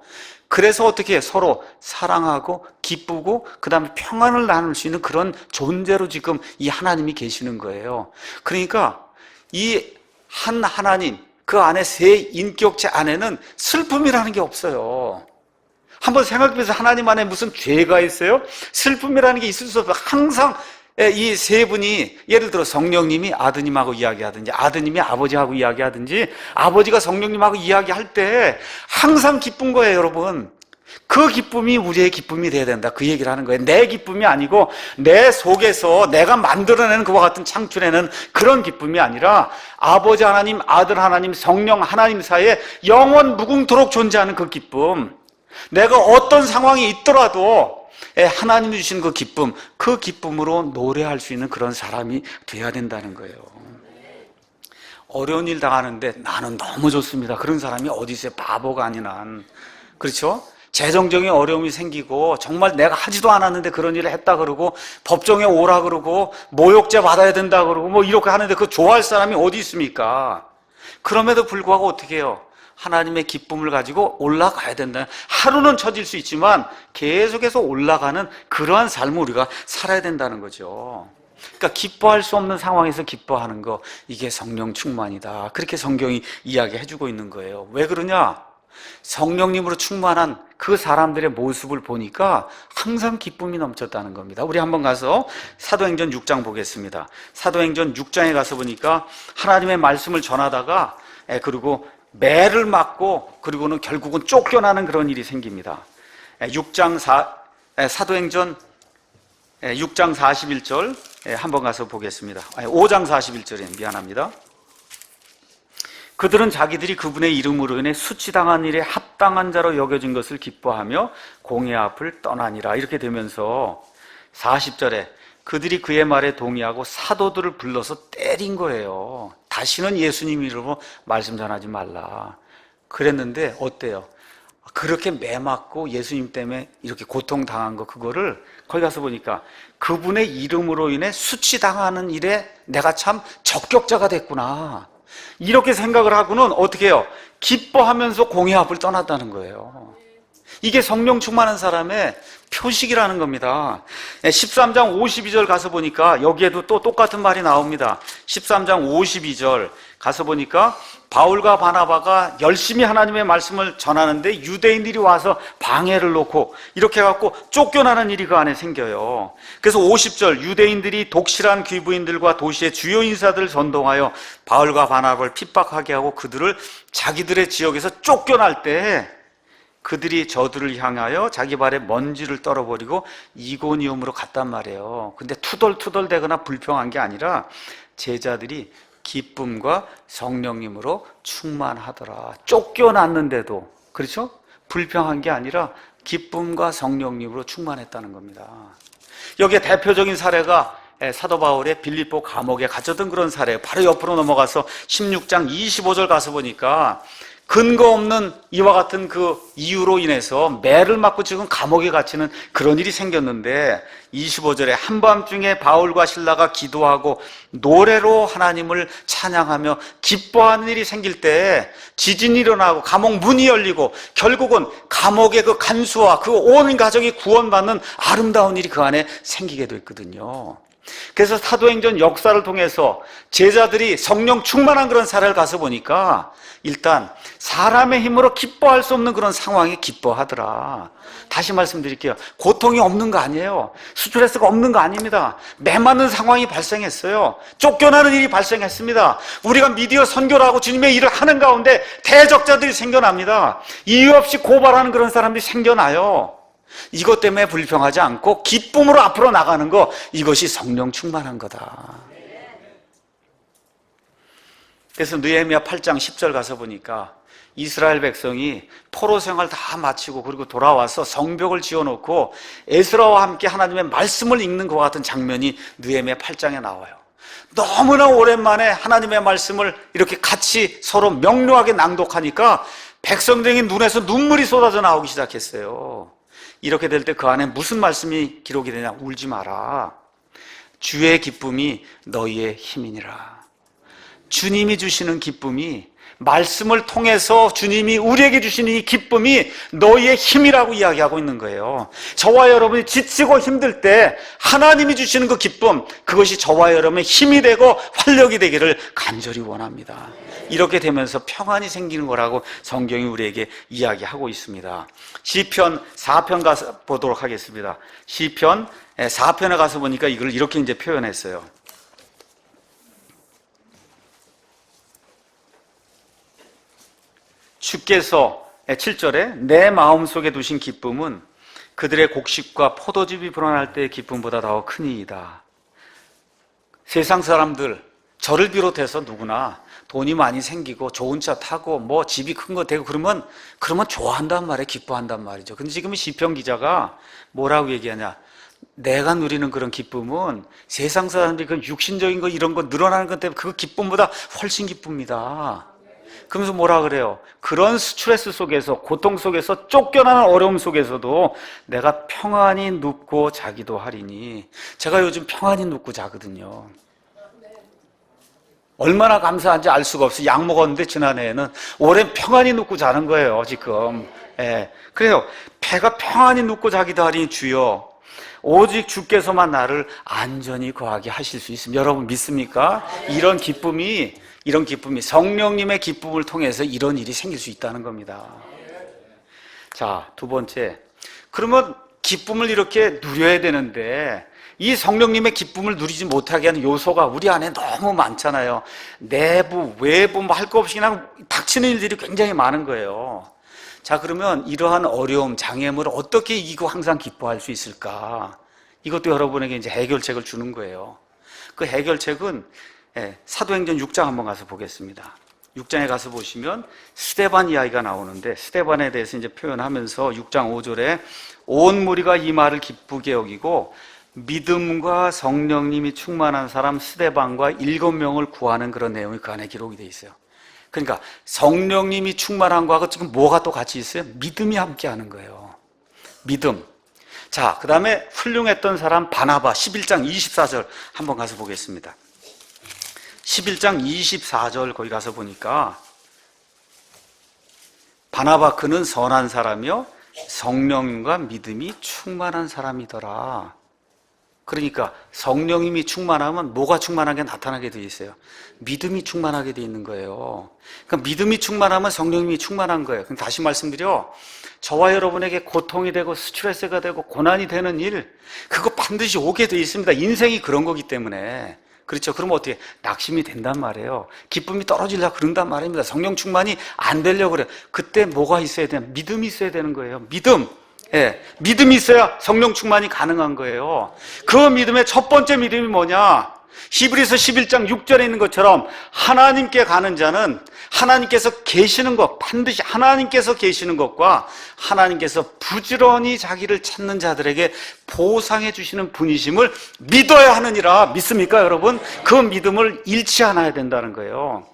그래서 어떻게 서로 사랑하고 기쁘고 그 다음에 평안을 나눌 수 있는 그런 존재로 지금 이 하나님이 계시는 거예요. 그러니까 이 한 하나님, 그 안에 세 인격체 안에는 슬픔이라는 게 없어요. 한번 생각해보세요. 하나님 안에 무슨 죄가 있어요? 슬픔이라는 게 있을 수 없어요. 항상 이 세 분이, 예를 들어 성령님이 아드님하고 이야기하든지 아드님이 아버지하고 이야기하든지 아버지가 성령님하고 이야기할 때 항상 기쁜 거예요, 여러분. 그 기쁨이 우리의 기쁨이 돼야 된다, 그 얘기를 하는 거예요. 내 기쁨이 아니고 내 속에서 내가 만들어내는 그와 같은 창출에는 그런 기쁨이 아니라 아버지 하나님, 아들 하나님, 성령 하나님 사이에 영원 무궁토록 존재하는 그 기쁨, 내가 어떤 상황이 있더라도 하나님이 주신 그 기쁨, 그 기쁨으로 노래할 수 있는 그런 사람이 돼야 된다는 거예요. 어려운 일 당하는데 나는 너무 좋습니다, 그런 사람이 어디 있어요? 바보가 아닌 한. 그렇죠? 재정적인 어려움이 생기고 정말 내가 하지도 않았는데 그런 일을 했다 그러고 법정에 오라 그러고 모욕죄 받아야 된다 그러고 뭐 이렇게 하는데 그 좋아할 사람이 어디 있습니까? 그럼에도 불구하고 어떻게 해요? 하나님의 기쁨을 가지고 올라가야 된다. 하루는 처질 수 있지만 계속해서 올라가는 그러한 삶을 우리가 살아야 된다는 거죠. 그러니까 기뻐할 수 없는 상황에서 기뻐하는 거, 이게 성령 충만이다, 그렇게 성경이 이야기해주고 있는 거예요. 왜 그러냐? 성령님으로 충만한 그 사람들의 모습을 보니까 항상 기쁨이 넘쳤다는 겁니다. 우리 한번 가서 사도행전 6장 보겠습니다. 사도행전 6장에 가서 보니까 하나님의 말씀을 전하다가 그리고 매를 맞고 그리고는 결국은 쫓겨나는 그런 일이 생깁니다. 사도행전 6장 41절 한번 가서 보겠습니다. 5장 41절에 미안합니다. 그들은 자기들이 그분의 이름으로 인해 수치당한 일에 합당한 자로 여겨진 것을 기뻐하며 공회 앞을 떠나니라, 이렇게 되면서 40절에 그들이 그의 말에 동의하고 사도들을 불러서 때린 거예요. 다시는 예수님 이름으로 말씀 전하지 말라 그랬는데 어때요? 그렇게 매맞고 예수님 때문에 이렇게 고통당한 거, 그거를 거기 가서 보니까 그분의 이름으로 인해 수치당하는 일에 내가 참 적격자가 됐구나, 이렇게 생각을 하고는 어떻게 해요? 기뻐하면서 공회 앞을 떠났다는 거예요. 이게 성령 충만한 사람의 표식이라는 겁니다. 13장 52절 가서 보니까 여기에도 또 똑같은 말이 나옵니다. 13장 52절 가서 보니까 바울과 바나바가 열심히 하나님의 말씀을 전하는데 유대인들이 와서 방해를 놓고 이렇게 해갖고 쫓겨나는 일이 그 안에 생겨요. 그래서 50절 유대인들이 독실한 귀부인들과 도시의 주요 인사들을 선동하여 바울과 바나바를 핍박하게 하고 그들을 자기들의 지역에서 쫓겨날 때 그들이 저들을 향하여 자기 발에 먼지를 떨어버리고 이고니움으로 갔단 말이에요. 근데 투덜투덜대거나 불평한 게 아니라 제자들이 기쁨과 성령님으로 충만하더라. 쫓겨났는데도, 그렇죠? 불평한 게 아니라 기쁨과 성령님으로 충만했다는 겁니다. 여기에 대표적인 사례가 사도 바울의 빌립보 감옥에 갇혔던 그런 사례예요. 바로 옆으로 넘어가서 16장 25절 가서 보니까 근거 없는 이와 같은 그 이유로 인해서 매를 맞고 지금 감옥에 갇히는 그런 일이 생겼는데 25절에 한밤중에 바울과 실라가 기도하고 노래로 하나님을 찬양하며 기뻐하는 일이 생길 때 지진이 일어나고 감옥 문이 열리고 결국은 감옥의 그 간수와 그 온 가족이 구원받는 아름다운 일이 그 안에 생기게 됐거든요. 그래서 사도행전 역사를 통해서 제자들이 성령 충만한 그런 사례를 가서 보니까 일단 사람의 힘으로 기뻐할 수 없는 그런 상황에 기뻐하더라. 다시 말씀드릴게요. 고통이 없는 거 아니에요. 스트레스가 없는 거 아닙니다. 매맞는 상황이 발생했어요. 쫓겨나는 일이 발생했습니다. 우리가 미디어 선교를 하고 주님의 일을 하는 가운데 대적자들이 생겨납니다. 이유 없이 고발하는 그런 사람들이 생겨나요. 이것 때문에 불평하지 않고 기쁨으로 앞으로 나가는 거, 이것이 성령 충만한 거다. 그래서 느헤미야 8장 10절 가서 보니까 이스라엘 백성이 포로 생활 다 마치고 그리고 돌아와서 성벽을 지어놓고 에스라와 함께 하나님의 말씀을 읽는 것과 같은 장면이 느헤미야 8장에 나와요. 너무나 오랜만에 하나님의 말씀을 이렇게 같이 서로 명료하게 낭독하니까 백성들의 눈에서 눈물이 쏟아져 나오기 시작했어요. 이렇게 될 때 그 안에 무슨 말씀이 기록이 되냐? 울지 마라. 주의 기쁨이 너희의 힘이니라. 주님이 주시는 기쁨이, 말씀을 통해서 주님이 우리에게 주시는 이 기쁨이 너희의 힘이라고 이야기하고 있는 거예요. 저와 여러분이 지치고 힘들 때 하나님이 주시는 그 기쁨, 그것이 저와 여러분의 힘이 되고 활력이 되기를 간절히 원합니다. 이렇게 되면서 평안이 생기는 거라고 성경이 우리에게 이야기하고 있습니다. 시편 4편 가서 보도록 하겠습니다. 시편 4편에 가서 보니까 이걸 이렇게 이제 표현했어요. 주께서 7절에 내 마음속에 두신 기쁨은 그들의 곡식과 포도즙이 불어날 때의 기쁨보다 더 크니이다. 세상 사람들, 저를 비롯해서 누구나 돈이 많이 생기고 좋은 차 타고 뭐 집이 큰 거 되고 그러면 좋아한단 말이에요. 기뻐한단 말이죠. 근데 지금 시편 기자가 뭐라고 얘기하냐? 내가 누리는 그런 기쁨은 세상 사람들이 그 육신적인 거 이런 거 늘어나는 것 때문에 그 기쁨보다 훨씬 기쁩니다. 그러면서 뭐라 그래요? 그런 스트레스 속에서, 고통 속에서, 쫓겨나는 어려움 속에서도 내가 평안히 눕고 자기도 하리니. 제가 요즘 평안히 눕고 자거든요. 얼마나 감사한지 알 수가 없어요. 약 먹었는데 지난해에는 올해 평안히 눕고 자는 거예요, 지금. 그래요. 배가 평안히 눕고 자기도 하리니 주여, 오직 주께서만 나를 안전히 거하게 하실 수 있습니다. 여러분 믿습니까? 이런 기쁨이 성령님의 기쁨을 통해서 이런 일이 생길 수 있다는 겁니다. 자, 두 번째. 그러면 기쁨을 이렇게 누려야 되는데 이 성령님의 기쁨을 누리지 못하게 하는 요소가 우리 안에 너무 많잖아요. 내부, 외부 뭐 할 거 없이 그냥 닥치는 일들이 굉장히 많은 거예요. 자, 그러면 이러한 어려움, 장애물을 어떻게 이기고 항상 기뻐할 수 있을까? 이것도 여러분에게 이제 해결책을 주는 거예요. 그 해결책은 사도행전 6장 한번 가서 보겠습니다. 6장에 가서 보시면 스데반 이야기가 나오는데, 스데반에 대해서 이제 표현하면서 6장 5절에 온 무리가 이 말을 기쁘게 여기고 믿음과 성령님이 충만한 사람 스데반과 7명을 구하는 그런 내용이 그 안에 기록이 되어 있어요. 그러니까 성령님이 충만한 거하고 지금 뭐가 또 같이 있어요? 믿음이 함께 하는 거예요. 믿음. 자, 그 다음에 훌륭했던 사람 바나바 11장 24절 한번 가서 보겠습니다. 11장 24절 거기 가서 보니까 바나바 그는 선한 사람이요 성령과 믿음이 충만한 사람이더라. 그러니까 성령님이 충만하면 뭐가 충만하게 나타나게 되어 있어요? 믿음이 충만하게 되어 있는 거예요. 그러니까 믿음이 충만하면 성령님이 충만한 거예요. 그럼 다시 말씀드려, 저와 여러분에게 고통이 되고 스트레스가 되고 고난이 되는 일, 그거 반드시 오게 되어 있습니다. 인생이 그런 거기 때문에. 그렇죠? 그러면 어떻게? 낙심이 된단 말이에요. 기쁨이 떨어지려고 그런단 말입니다. 성령 충만이 안 되려고 그래요. 그때 뭐가 있어야 되냐? 믿음이 있어야 되는 거예요. 믿음. 믿음이 있어야 성령 충만이 가능한 거예요. 그 믿음의 첫 번째 믿음이 뭐냐? 히브리서 11장 6절에 있는 것처럼 하나님께 가는 자는 하나님께서 계시는 것, 반드시 하나님께서 계시는 것과 하나님께서 부지런히 자기를 찾는 자들에게 보상해 주시는 분이심을 믿어야 하느니라. 믿습니까, 여러분? 그 믿음을 잃지 않아야 된다는 거예요.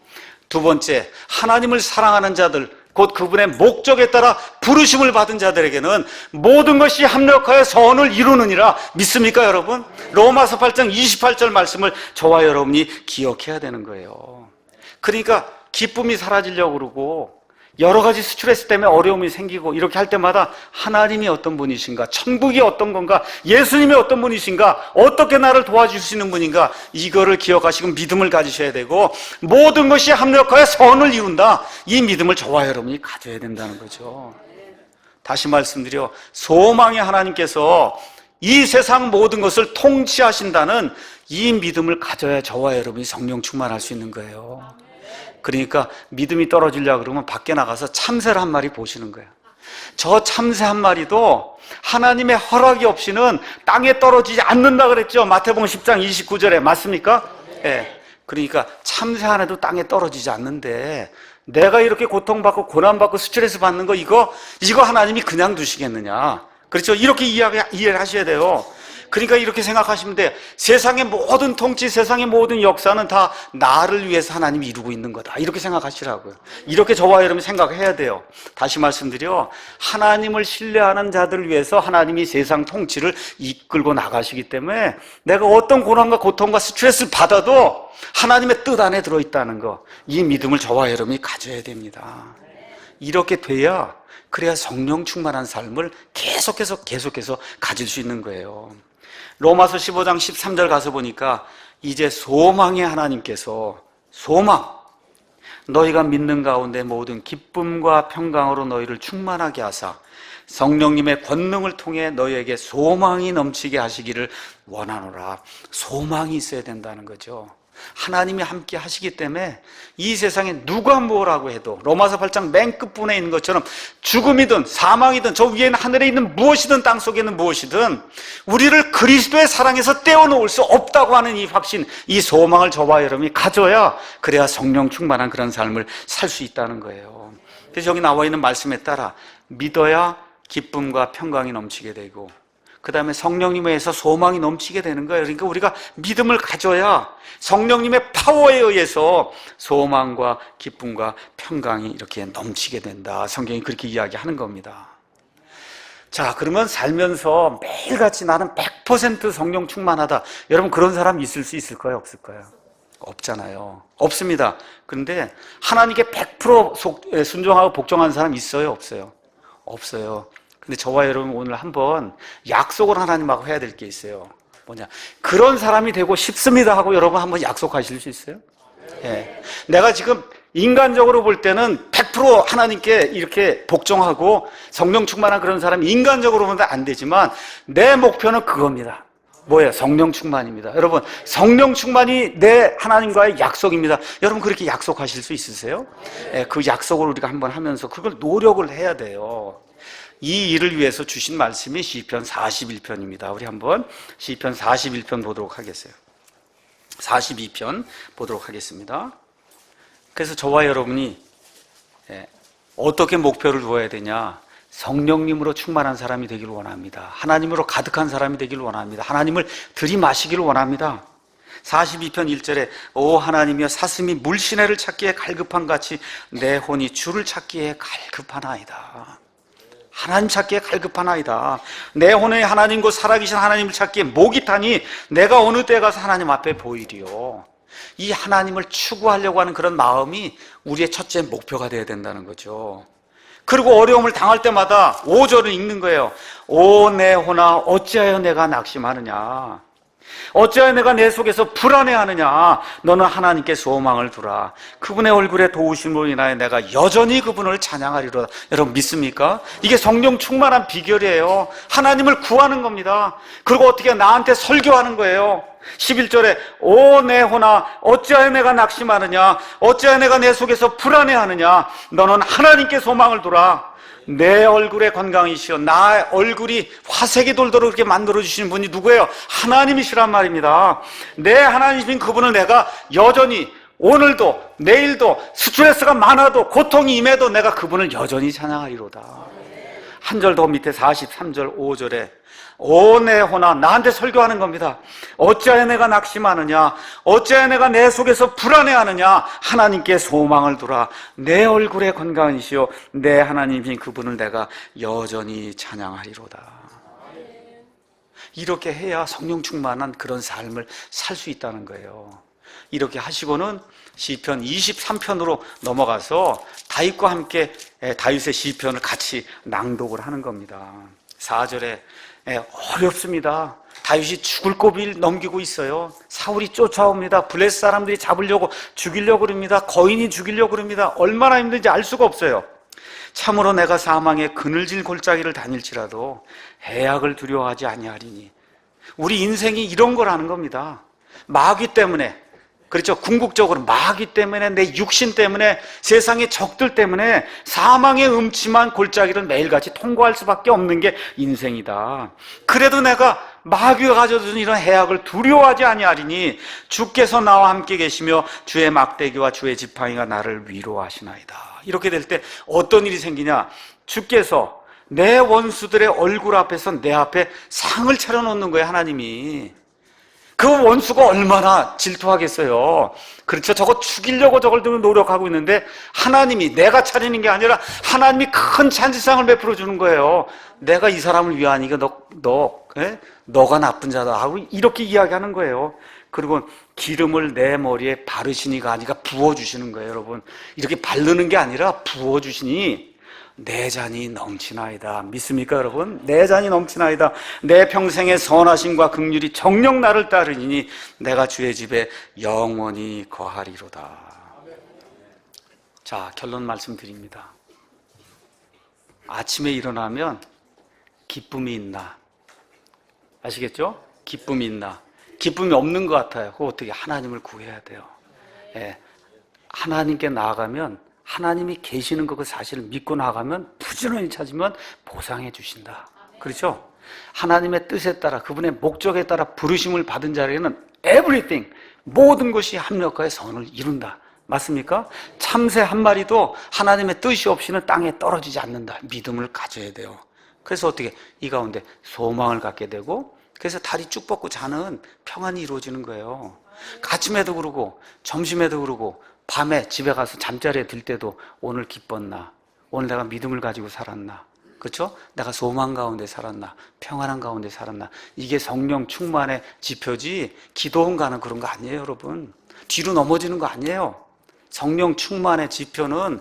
두 번째, 하나님을 사랑하는 자들, 곧 그분의 목적에 따라 부르심을 받은 자들에게는 모든 것이 합력하여 선을 이루느니라. 믿습니까, 여러분? 로마서 8장 28절 말씀을 저와 여러분이 기억해야 되는 거예요. 그러니까 기쁨이 사라지려고 그러고 여러 가지 스트레스 때문에 어려움이 생기고 이렇게 할 때마다 하나님이 어떤 분이신가, 천국이 어떤 건가, 예수님이 어떤 분이신가, 어떻게 나를 도와주시는 분인가, 이거를 기억하시고 믿음을 가지셔야 되고, 모든 것이 합력하여 선을 이룬다. 이 믿음을 저와 여러분이 가져야 된다는 거죠. 다시 말씀드려, 소망의 하나님께서 이 세상 모든 것을 통치하신다는 이 믿음을 가져야 저와 여러분이 성령 충만할 수 있는 거예요. 그러니까 믿음이 떨어지려고 그러면 밖에 나가서 참새를 한 마리 보시는 거예요. 저 참새 한 마리도 하나님의 허락이 없이는 땅에 떨어지지 않는다 그랬죠. 마태복음 10장 29절에 맞습니까? 그러니까 참새 하나도 땅에 떨어지지 않는데 내가 이렇게 고통받고 고난받고 스트레스 받는 거 이거 하나님이 그냥 두시겠느냐? 그렇죠? 이렇게 이해를 하셔야 돼요. 그러니까 이렇게 생각하시면 돼요. 세상의 모든 통치, 세상의 모든 역사는 다 나를 위해서 하나님이 이루고 있는 거다. 이렇게 생각하시라고요. 이렇게 저와 여러분이 생각해야 돼요. 다시 말씀드려, 하나님을 신뢰하는 자들을 위해서 하나님이 세상 통치를 이끌고 나가시기 때문에 내가 어떤 고난과 고통과 스트레스를 받아도 하나님의 뜻 안에 들어있다는 거, 이 믿음을 저와 여러분이 가져야 됩니다. 이렇게 돼야, 그래야 성령 충만한 삶을 계속해서 가질 수 있는 거예요. 로마서 15장 13절 가서 보니까 이제 소망의 하나님께서, 소망, 너희가 믿는 가운데 모든 기쁨과 평강으로 너희를 충만하게 하사 성령님의 권능을 통해 너희에게 소망이 넘치게 하시기를 원하노라. 소망이 있어야 된다는 거죠. 하나님이 함께 하시기 때문에 이 세상에 누가 뭐라고 해도, 로마서 8장 맨 끝부분에 있는 것처럼 죽음이든 사망이든 저 위에는 하늘에 있는 무엇이든 땅 속에 있는 무엇이든 우리를 그리스도의 사랑에서 떼어놓을 수 없다고 하는 이 확신, 이 소망을 저와 여러분이 가져야, 그래야 성령 충만한 그런 삶을 살 수 있다는 거예요. 그래서 여기 나와 있는 말씀에 따라 믿어야 기쁨과 평강이 넘치게 되고, 그 다음에 성령님에 의해서 소망이 넘치게 되는 거예요. 그러니까 우리가 믿음을 가져야 성령님의 파워에 의해서 소망과 기쁨과 평강이 이렇게 넘치게 된다. 성경이 그렇게 이야기하는 겁니다. 자, 그러면 살면서 매일같이 나는 100% 성령 충만하다. 여러분, 그런 사람 있을 수 있을까요? 없을까요? 없잖아요. 없습니다. 그런데 하나님께 100% 순종하고 복종하는 사람 있어요? 없어요? 없어요. 근데 저와 여러분 오늘 한번 약속을 하나님하고 해야 될 게 있어요. 뭐냐? 그런 사람이 되고 싶습니다 하고 여러분 한번 약속하실 수 있어요? 예. 내가 지금 인간적으로 볼 때는 100% 하나님께 이렇게 복종하고 성령 충만한 그런 사람이 인간적으로 보면 안 되지만 내 목표는 그겁니다. 뭐예요? 성령 충만입니다. 여러분, 성령 충만이 내 하나님과의 약속입니다. 여러분, 그렇게 약속하실 수 있으세요? 예, 그 약속을 우리가 한번 하면서 그걸 노력을 해야 돼요. 이 일을 위해서 주신 말씀이 시편 41편입니다. 우리 한번 시편 41편 보도록 하겠어요. 42편 보도록 하겠습니다. 그래서 저와 여러분이 어떻게 목표를 두어야 되냐? 성령님으로 충만한 사람이 되기를 원합니다. 하나님으로 가득한 사람이 되기를 원합니다. 하나님을 들이마시기를 원합니다. 42편 1절에 오 하나님이여 사슴이 물시내를 찾기에 갈급한 같이 내 혼이 주를 찾기에 갈급하나이다. 하나님 찾기에 갈급하나이다. 내 혼의 하나님과 살아계신 하나님을 찾기에 목이 타니 내가 어느 때 가서 하나님 앞에 보이리요. 이 하나님을 추구하려고 하는 그런 마음이 우리의 첫째 목표가 되어야 된다는 거죠. 그리고 어려움을 당할 때마다 5절을 읽는 거예요. 오 내 혼아 어찌하여 내가 낙심하느냐, 어찌하여 내가 내 속에서 불안해하느냐. 너는 하나님께 소망을 두라. 그분의 얼굴에 도우심으로 인하여 내가 여전히 그분을 찬양하리로다. 여러분 믿습니까? 이게 성령 충만한 비결이에요. 하나님을 구하는 겁니다. 그리고 어떻게 나한테 설교하는 거예요. 11절에 오 내 혼아 어찌하여 내가 낙심하느냐, 어찌하여 내가 내 속에서 불안해하느냐. 너는 하나님께 소망을 두라. 내 얼굴의 건강이시여, 나의 얼굴이 화색이 돌도록 그렇게 만들어주시는 분이 누구예요? 하나님이시란 말입니다. 내 하나님이신 그분을 내가 여전히 오늘도 내일도 스트레스가 많아도 고통이 임해도 내가 그분을 여전히 찬양하리로다. 한 절 더 밑에 43절 5절에 오 내 혼아, 나한테 설교하는 겁니다. 어찌하여 내가 낙심하느냐, 어찌하여 내가 내 속에서 불안해하느냐. 하나님께 소망을 두라. 내 얼굴의 건강이시여, 내 하나님이신 그분을 내가 여전히 찬양하리로다. 이렇게 해야 성령 충만한 그런 삶을 살 수 있다는 거예요. 이렇게 하시고는 시편 23편으로 넘어가서 다윗과 함께 다윗의 시편을 같이 낭독을 하는 겁니다. 4절에 어렵습니다. 다윗이 죽을 고비를 넘기고 있어요. 사울이 쫓아옵니다. 블레셋 사람들이 잡으려고 죽이려고 그럽니다. 거인이 죽이려고 그럽니다. 얼마나 힘든지 알 수가 없어요. 참으로 내가 사망의 그늘진 골짜기를 다닐지라도 해악을 두려워하지 아니하리니. 우리 인생이 이런 거라는 겁니다. 마귀 때문에, 그렇죠, 궁극적으로 마귀 때문에, 내 육신 때문에, 세상의 적들 때문에 사망의 음침한 골짜기를 매일같이 통과할 수밖에 없는 게 인생이다. 그래도 내가 마귀가 가져준 이런 해악을 두려워하지 아니하리니 주께서 나와 함께 계시며 주의 막대기와 주의 지팡이가 나를 위로하시나이다. 이렇게 될 때 어떤 일이 생기냐? 주께서 내 원수들의 얼굴 앞에서 내 앞에 상을 차려놓는 거예요, 하나님이. 그 원수가 얼마나 질투하겠어요. 그렇죠. 저거 죽이려고 저걸 들고 노력하고 있는데 하나님이, 내가 차리는 게 아니라 하나님이 큰 잔치상을 베풀어 주는 거예요. 내가 이 사람을 위하니까 너가 나쁜 자다 하고 이렇게 이야기하는 거예요. 그리고 기름을 내 머리에 바르시니가 아니라 부어주시는 거예요, 여러분. 이렇게 바르는 게 아니라 부어주시니 내 잔이 넘치나이다. 믿습니까, 여러분? 내 잔이 넘치나이다. 내 평생의 선하심과 긍휼이 정녕 나를 따르니 내가 주의 집에 영원히 거하리로다. 자, 결론 말씀드립니다. 아침에 일어나면 기쁨이 있나? 아시겠죠? 기쁨이 있나? 기쁨이 없는 것 같아요. 그거 어떻게 하나님을 구해야 돼요. 예. 하나님께 나아가면 하나님이 계시는 그 사실을 믿고 나가면 부지런히 찾으면 보상해 주신다. 그렇죠? 하나님의 뜻에 따라 그분의 목적에 따라 부르심을 받은 자에게는 everything, 모든 것이 합력하여 선을 이룬다. 맞습니까? 참새 한 마리도 하나님의 뜻이 없이는 땅에 떨어지지 않는다. 믿음을 가져야 돼요. 그래서 어떻게 이 가운데 소망을 갖게 되고, 그래서 다리 쭉 뻗고 자는 평안이 이루어지는 거예요. 아침에도 그러고 점심에도 그러고 밤에 집에 가서 잠자리에 들 때도 오늘 기뻤나? 오늘 내가 믿음을 가지고 살았나? 그렇죠? 내가 소망 가운데 살았나? 평안한 가운데 살았나? 이게 성령 충만의 지표지 기도원 가는 그런 거 아니에요, 여러분. 뒤로 넘어지는 거 아니에요. 성령 충만의 지표는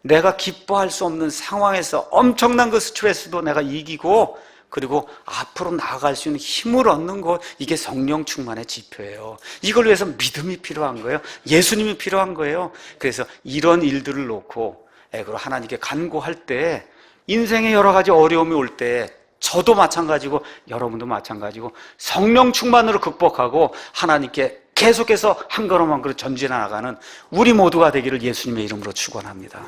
내가 기뻐할 수 없는 상황에서 엄청난 그 스트레스도 내가 이기고, 그리고 앞으로 나아갈 수 있는 힘을 얻는 것, 이게 성령 충만의 지표예요. 이걸 위해서 믿음이 필요한 거예요. 예수님이 필요한 거예요. 그래서 이런 일들을 놓고 그리고 하나님께 간구할 때, 인생에 여러 가지 어려움이 올 때 저도 마찬가지고 여러분도 마찬가지고 성령 충만으로 극복하고 하나님께 계속해서 한 걸음 한 걸음 전진해 나가는 우리 모두가 되기를 예수님의 이름으로 축원합니다.